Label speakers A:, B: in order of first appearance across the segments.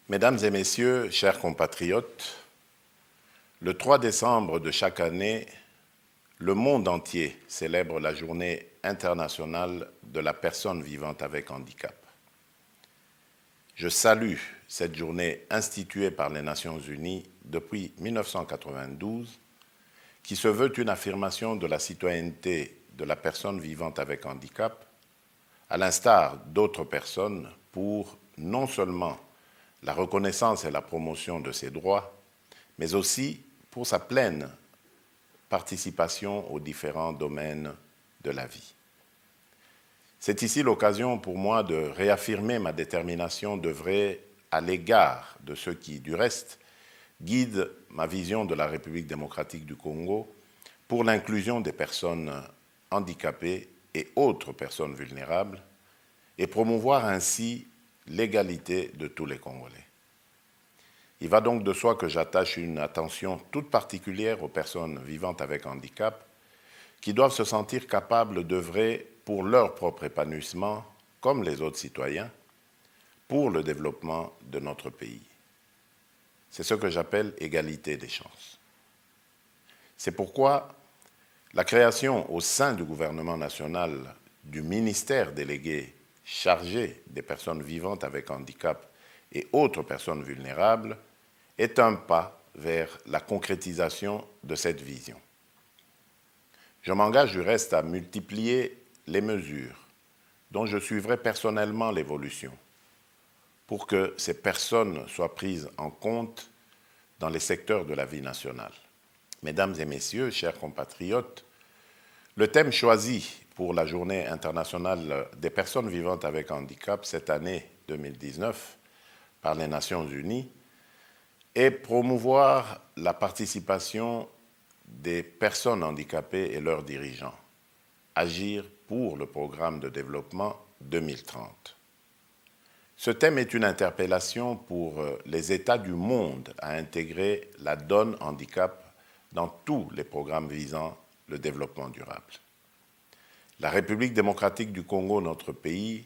A: Mesdames et messieurs, chers compatriotes, le 3 décembre de chaque année, le monde entier célèbre la Journée internationale de la personne vivante avec handicap. Je salue cette journée instituée par les Nations Unies depuis 1992, qui se veut une affirmation de la citoyenneté de la personne vivante avec handicap, à l'instar d'autres personnes, pour non seulement la reconnaissance et la promotion de ses droits, mais aussi pour sa pleine participation aux différents domaines de la vie. C'est ici l'occasion pour moi de réaffirmer ma détermination d'œuvrer à l'égard de ceux qui, du reste, guident ma vision de la République démocratique du Congo pour l'inclusion des personnes handicapées et autres personnes vulnérables et promouvoir ainsi l'égalité de tous les Congolais. Il va donc de soi que j'attache une attention toute particulière aux personnes vivantes avec handicap qui doivent se sentir capables d'œuvrer pour leur propre épanouissement, comme les autres citoyens, pour le développement de notre pays. C'est ce que j'appelle égalité des chances. C'est pourquoi la création au sein du gouvernement national du ministère délégué chargé des personnes vivantes avec handicap et autres personnes vulnérables est un pas vers la concrétisation de cette vision. Je m'engage du reste à multiplier les mesures dont je suivrai personnellement l'évolution pour que ces personnes soient prises en compte dans les secteurs de la vie nationale. Mesdames et messieurs, chers compatriotes, le thème choisi pour la Journée internationale des personnes vivantes avec handicap cette année 2019 par les Nations Unies est promouvoir la participation des personnes handicapées et leurs dirigeants, agir pour le programme de développement 2030. Ce thème est une interpellation pour les États du monde à intégrer la donne handicap dans tous les programmes visant le développement durable. La République démocratique du Congo, notre pays,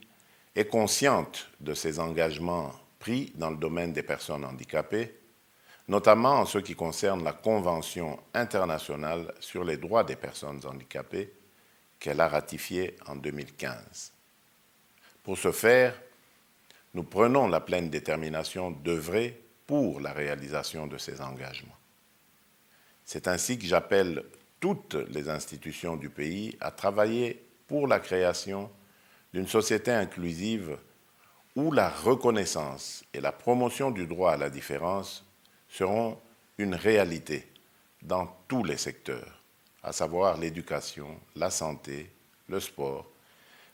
A: est consciente de ses engagements pris dans le domaine des personnes handicapées, notamment en ce qui concerne la Convention internationale sur les droits des personnes handicapées qu'elle a ratifiée en 2015. Pour ce faire, nous prenons la pleine détermination d'œuvrer pour la réalisation de ces engagements. C'est ainsi que j'appelle toutes les institutions du pays à travailler pour la création d'une société inclusive où la reconnaissance et la promotion du droit à la différence seront une réalité dans tous les secteurs, à savoir l'éducation, la santé, le sport,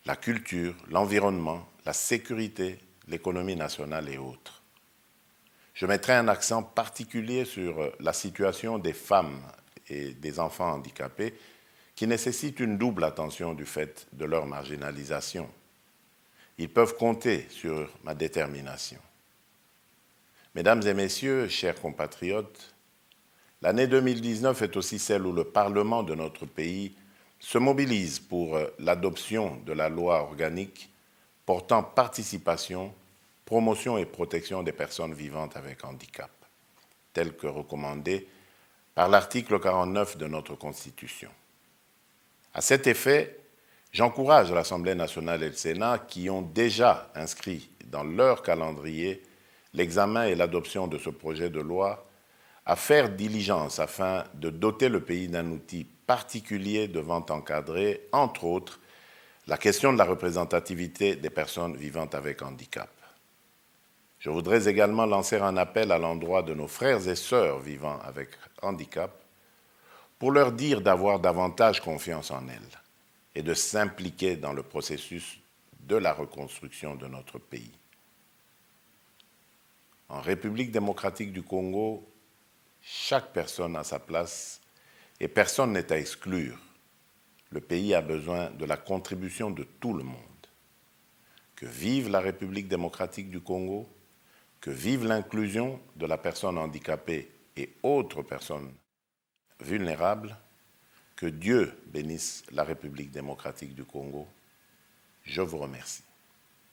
A: la culture, l'environnement, la sécurité, l'économie nationale et autres. Je mettrai un accent particulier sur la situation des femmes et des enfants handicapés qui nécessitent une double attention du fait de leur marginalisation. Ils peuvent compter sur ma détermination. Mesdames et messieurs, chers compatriotes, l'année 2019 est aussi celle où le Parlement de notre pays se mobilise pour l'adoption de la loi organique portant participation, promotion et protection des personnes vivantes avec handicap, telle que recommandée par l'article 49 de notre Constitution. À cet effet, j'encourage l'Assemblée nationale et le Sénat qui ont déjà inscrit dans leur calendrier l'examen et l'adoption de ce projet de loi à faire diligence afin de doter le pays d'un outil particulier devant encadrer, entre autres, la question de la représentativité des personnes vivant avec handicap. Je voudrais également lancer un appel à l'endroit de nos frères et sœurs vivant avec handicap pour leur dire d'avoir davantage confiance en elles et de s'impliquer dans le processus de la reconstruction de notre pays. En République démocratique du Congo, chaque personne a sa place et personne n'est à exclure. Le pays a besoin de la contribution de tout le monde. Que vive la République démocratique du Congo, que vive l'inclusion de la personne handicapée et autres personnes vulnérables, que Dieu bénisse la République démocratique du Congo. Je vous remercie.